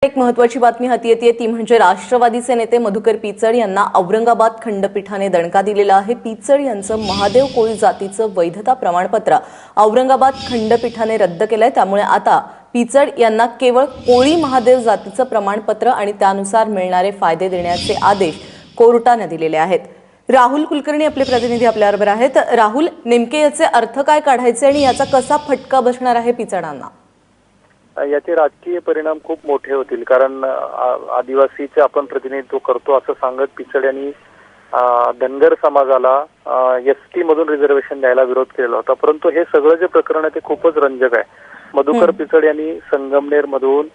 एक महत्त्वाची बातमी हाती येते ती म्हणजे राष्ट्रवादीचे नेते मधुकर पिचड यांना औरंगाबाद खंडपीठाने दणका दिलेला आहे। पिचड यांचं महादेव कोळी जातीचं वैधता प्रमाणपत्र औरंगाबाद खंडपीठाने रद्द केलंय। त्यामुळे आता पिचड यांना केवळ कोळी महादेव जातीचं प्रमाणपत्र आणि त्यानुसार मिळणारे फायदे देण्याचे आदेश कोर्टाने दिलेले आहेत। राहुल कुलकर्णी आपले प्रतिनिधी आपल्याबरोबर आहेत। राहुल, नेमके याचे अर्थ काय काढायचे आणि याचा कसा फटका बसणार आहे पिचडांना? याचे राजकीय परिणाम खूप मोठे होतील, कारण आदिवासीचे आपण प्रतिनिधित्व करतो असं सांगत पिचड यांनी धनगर समाजाला एसटी मधून रिझर्वेशन द्यायला विरोध केला होता। परंतु हे सगळं जे प्रकरण आहे ते खूपच रंजक आहे। मधुकर पिचड यांनी संगमनेर मधून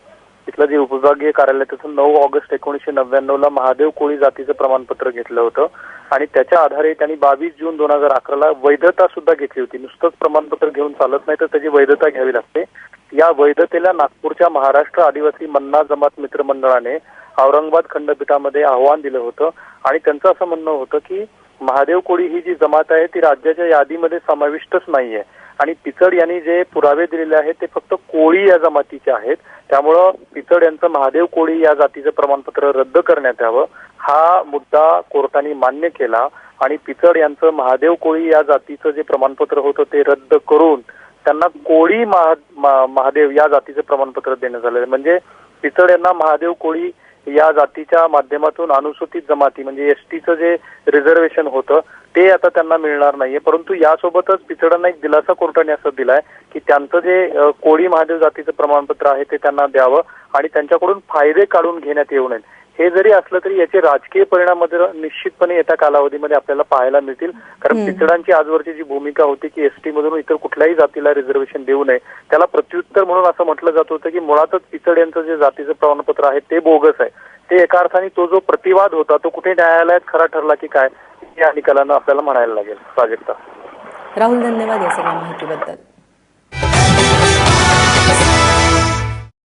इथलं जे उपविभागीय कार्यालय त्यातून 9 ऑगस्ट 1999 ला महादेव कोळी जातीचं प्रमाणपत्र घेतलं होतं आणि त्याच्या आधारे त्यांनी 22 जून 2011 ला वैधता सुद्धा घेतली होती। नुसतंच प्रमाणपत्र घेऊन चालत नाही, तर त्याची वैधता घ्यावी लागते। या वैधतेला नागपूरच्या महाराष्ट्र आदिवासी मन्ना जमात मित्र मंडळाने औरंगाबाद खंडपीठामध्ये आव्हान दिलं होतं आणि त्यांचं असं म्हणणं होतं की महादेव कोळी ही जी जमात आहे ती राज्याच्या यादीमध्ये समाविष्टच नाहीये आणि पिचड यांनी जे पुरावे दिलेले आहेत ते फक्त कोळी या जमातीचे आहेत। त्यामुळं पिचड यांचं महादेव कोळी या जातीचं प्रमाणपत्र रद्द करण्यात यावं हा मुद्दा कोर्टाने मान्य केला आणि पिचड यांचं महादेव कोळी या जातीचं जे प्रमाणपत्र होतं ते रद्द करून त्यांना कोळी महादेव या जातीचं प्रमाणपत्र देण्यात आलं। म्हणजे पिचड यांना महादेव कोळी या जातीच्या माध्यमातून अनुसूचित जमाती म्हणजे एसटीचं जे रिझर्वेशन होतं ते आता त्यांना मिळणार नाहीये। परंतु यासोबतच पिचडांना एक दिलासा कोर्टाने असं दिलाय की त्यांचं जे कोळी महादेव जातीचं प्रमाणपत्र आहे ते त्यांना द्यावं आणि त्यांच्याकडून फायदे काढून घेण्यात येऊ नयेत। हे जरी असलं तरी याचे राजकीय परिणाम निश्चितपणे येत्या कालावधीमध्ये आपल्याला पाहायला मिळतील, कारण पिचडांची आजवरची जी भूमिका होती की एसटी मधून इतर कुठल्याही जातीला रिझर्वेशन देऊ नये, त्याला प्रत्युत्तर म्हणून असं म्हटलं जात होतं की मुळातच पिचड यांचं जे जातीचं प्रमाणपत्र आहे ते बोगस आहे। ते एका अर्थाने तो जो प्रतिवाद होता तो कुठे न्यायालयात खरा ठरला की काय या निकालानं आपल्याला म्हणायला लागेल। प्राजक्ता, राहुल, धन्यवाद या सगळ्या माहितीबद्दल।